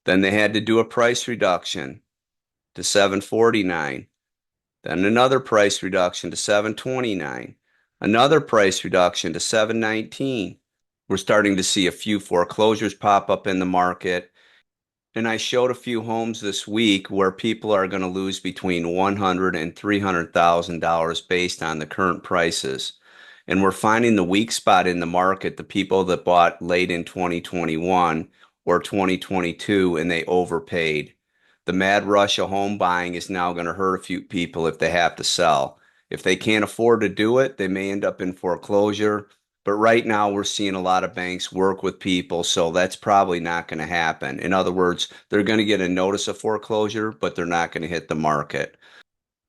Then they had to do a price reduction to 749. Then another price reduction to 729. Another price reduction to 719. We're starting to see a few foreclosures pop up in the market. And I showed a few homes this week where people are going to lose between $100,000 and $300,000 based on the current prices. And we're finding the weak spot in the market, the people that bought late in 2021 or 2022 and they overpaid. The mad rush of home buying is now going to hurt a few people if they have to sell. If they can't afford to do it, they may end up in foreclosure. But right now, we're seeing a lot of banks work with people, so that's probably not going to happen. In other words, they're going to get a notice of foreclosure, but they're not going to hit the market.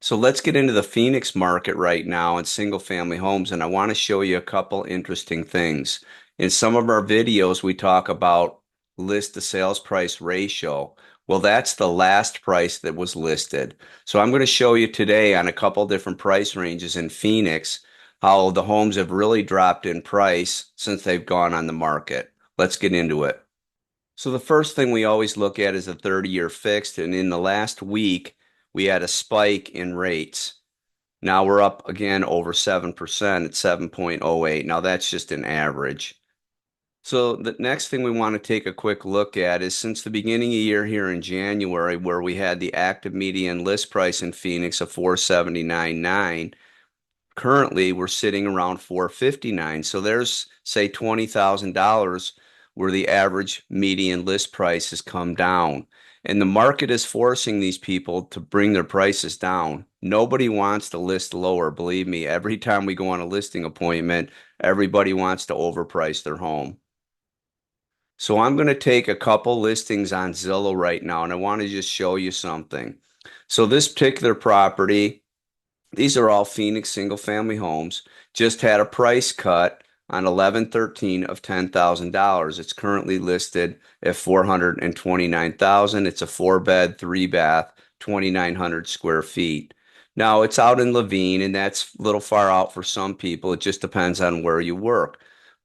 So let's get into the Phoenix market right now in single family homes, and I want to show you a couple interesting things. In some of our videos, we talk about list to sales price ratio. Well, that's the last price that was listed. So I'm going to show you today on a couple different price ranges in Phoenix how the homes have really dropped in price since they've gone on the market. Let's get into it. So the first thing we always look at is a 30-year fixed, and in the last week, we had a spike in rates. Now we're up again over 7% at 7.08. Now that's just an average. So the next thing we want to take a quick look at is since the beginning of the year here in January, where we had the active median list price in Phoenix of 479.9, currently we're sitting around 459. So there's, say, $20,000 where the average median list price has come down. And the market is forcing these people to bring their prices down. Nobody wants to list lower. Believe me, every time we go on a listing appointment, everybody wants to overprice their home. So I'm going to take a couple listings on Zillow right now, and I want to just show you something. So this particular property, these are all Phoenix single family homes, just had a price cut on 11/13 of $10,000. It's currently listed at $429,000. It's a 4-bed, 3-bath, 2,900 square feet. Now it's out in Levine, and that's a little far out for some people. It just depends on where you work.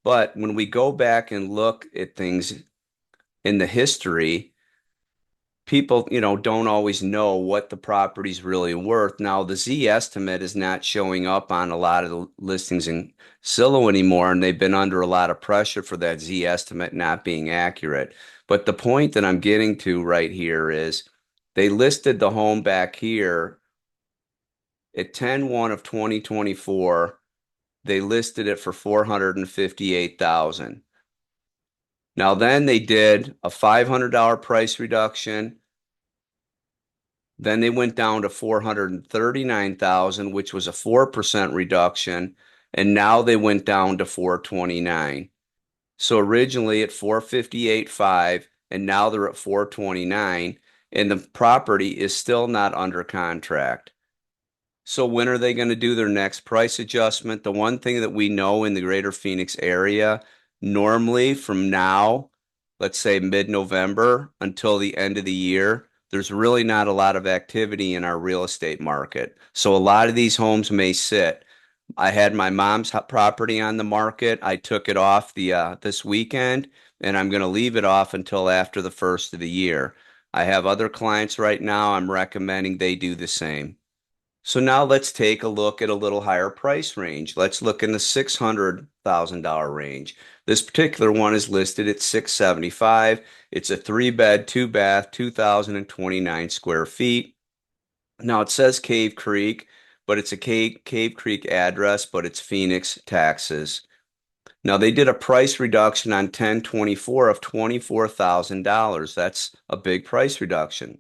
But when we go back and look at things in the history, people, don't always know what the property's really worth. Now, the Z estimate is not showing up on a lot of the listings in Zillow anymore, and they've been under a lot of pressure for that Z estimate not being accurate. But the point that I'm getting to right here is they listed the home back here at 10/1 of 2024. They listed it for $458,000. Now then they did a $500 price reduction. Then they went down to 439,000, which was a 4% reduction, and now they went down to 429. So originally at 458.5, and now they're at 429, and the property is still not under contract. So when are they going to do their next price adjustment? The one thing that we know in the greater Phoenix area, normally from now, let's say mid-November until the end of the year, there's really not a lot of activity in our real estate market. So a lot of these homes may sit. I had my mom's property on the market. I took it off this weekend, and I'm going to leave it off until after the first of the year. I have other clients right now. I'm recommending they do the same. So now let's take a look at a little higher price range. Let's look in the $600,000 range. This particular one is listed at $675. It's a 3-bed, 2-bath, 2,029 square feet. Now it says Cave Creek, but it's a Cave Creek address, but it's Phoenix, Texas. Now they did a price reduction on 10/24 of $24,000. That's a big price reduction.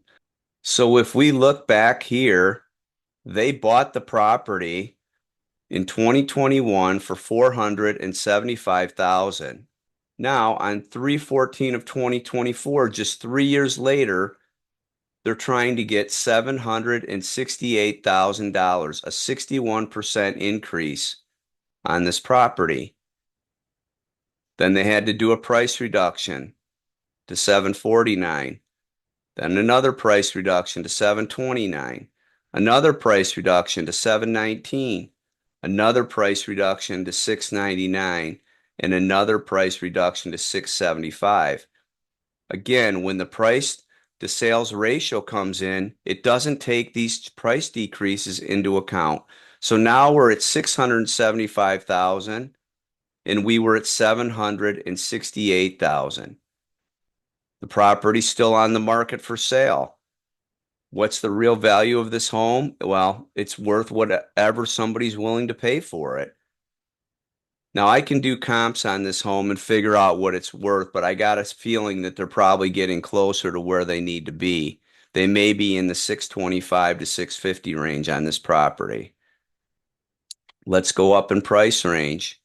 So if we look back here, they bought the property in 2021 for $475,000. Now on 3/14 of 2024, just 3 years later, they're trying to get $768,000, a 61% increase on this property. Then they had to do a price reduction to $749. Then another price reduction to $729. Another price reduction to $719, another price reduction to $699, and another price reduction to $675. Again, when the price to sales ratio comes in, it doesn't take these price decreases into account. So now we're at 675,000 and we were at 768,000. The property's still on the market for sale. What's the real value of this home? Well, it's worth whatever somebody's willing to pay for it. Now I can do comps on this home and figure out what it's worth, but I got a feeling that they're probably getting closer to where they need to be. They may be in the 625 to 650 range on this property. Let's go up in price range.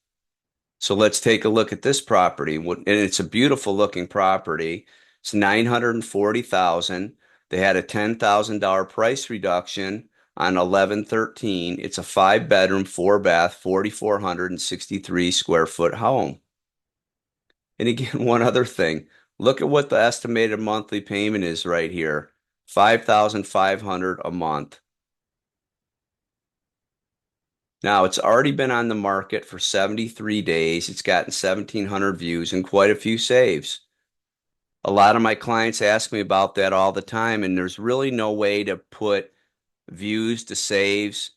So let's take a look at this property. And it's a beautiful looking property. It's 940,000. They had a $10,000 price reduction on 1113. It's a 5-bedroom, 4-bath, 4,463 square foot home. And again, one other thing, look at what the estimated monthly payment is right here, 5,500 a month. Now, it's already been on the market for 73 days. It's gotten 1,700 views and quite a few saves. A lot of my clients ask me about that all the time, and there's really no way to put views to saves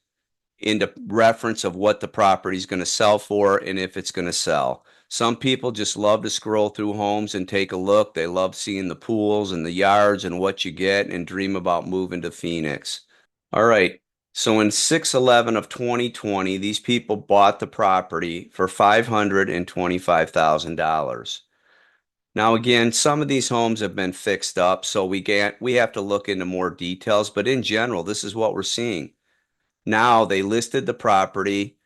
into reference of what the property is going to sell for and if it's going to sell. Some people just love to scroll through homes and take a look. They love seeing the pools and the yards and what you get and dream about moving to Phoenix. All right. So in 6/11 of 2020, these people bought the property for $525,000. Now, again, some of these homes have been fixed up, so we have to look into more details. But in general, this is what we're seeing. Now they listed the property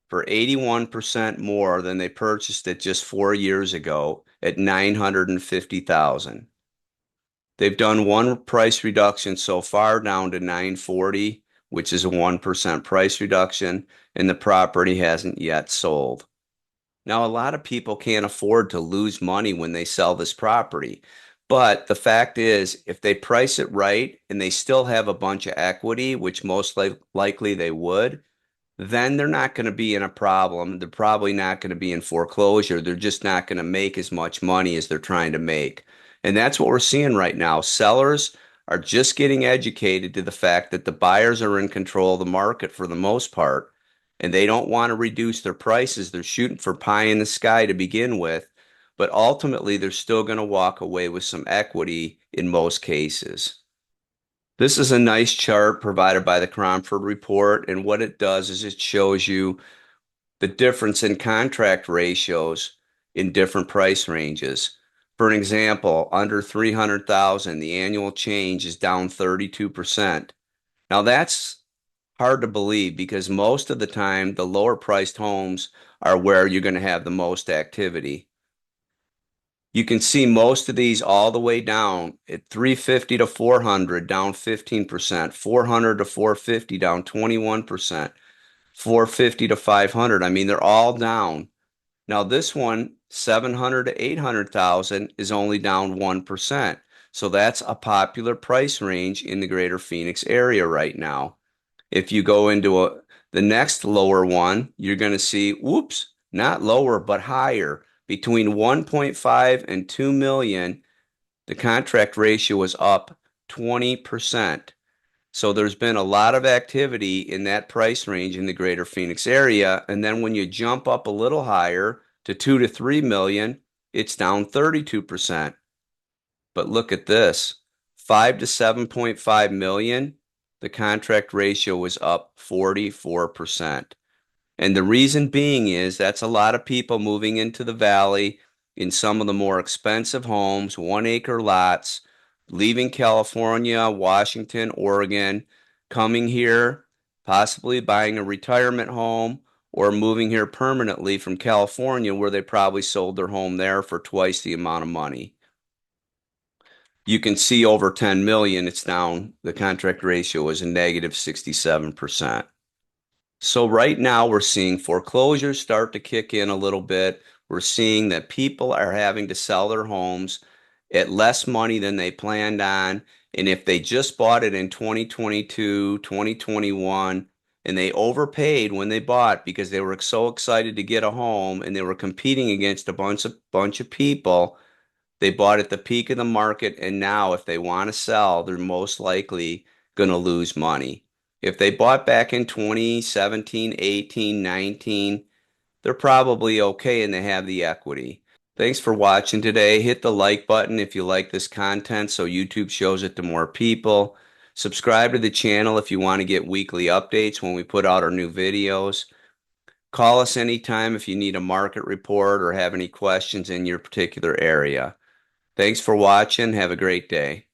for 81% more than they purchased it just 4 years ago at $950,000. They've done one price reduction so far down to $940, which is a 1% price reduction, and the property hasn't yet sold. Now, a lot of people can't afford to lose money when they sell this property. But the fact is, if they price it right and they still have a bunch of equity, which most likely they would, then they're not going to be in a problem. They're probably not going to be in foreclosure. They're just not going to make as much money as they're trying to make. And that's what we're seeing right now. Sellers are just getting educated to the fact that the buyers are in control of the market for the most part, and they don't want to reduce their prices. They're shooting for pie in the sky to begin with, but ultimately they're still going to walk away with some equity in most cases. This is a nice chart provided by the Cromford report, and what it does is it shows you the difference in contract ratios in different price ranges. For an example, under 300,000, the annual change is down 32%. Now that's hard to believe because most of the time the lower priced homes are where you're going to have the most activity. You can see most of these all the way down at 350 to 400, down 15%, 400 to 450, down 21%, 450 to 500. I mean, they're all down. Now this one, 700 to 800,000 is only down 1%. So that's a popular price range in the greater Phoenix area right now. If you go into the next lower one, you're going to see, whoops, not lower, but higher. Between 1.5 and 2 million, the contract ratio is up 20%. So there's been a lot of activity in that price range in the greater Phoenix area. And then when you jump up a little higher to 2 to 3 million, it's down 32%. But look at this, 5 to 7.5 million, the contract ratio is up 44%. And the reason being is that's a lot of people moving into the valley in some of the more expensive homes, 1-acre lots, leaving California, Washington, Oregon, coming here, possibly buying a retirement home, or moving here permanently from California where they probably sold their home there for twice the amount of money. You can see over 10 million, it's down. The contract ratio is a negative 67%. So right now we're seeing foreclosures start to kick in a little bit. We're seeing that people are having to sell their homes at less money than they planned on. And if they just bought it in 2022, 2021, and they overpaid when they bought because they were so excited to get a home and they were competing against a bunch of people, They bought at the peak of the market, and now if they want to sell, they're most likely going to lose money. If they bought back in 2017, 18, 19, they're probably okay and they have the equity. Thanks for watching today. Hit the like button if you like this content so YouTube shows it to more people. Subscribe to the channel if you want to get weekly updates when we put out our new videos. Call us anytime if you need a market report or have any questions in your particular area. Thanks for watching. Have a great day.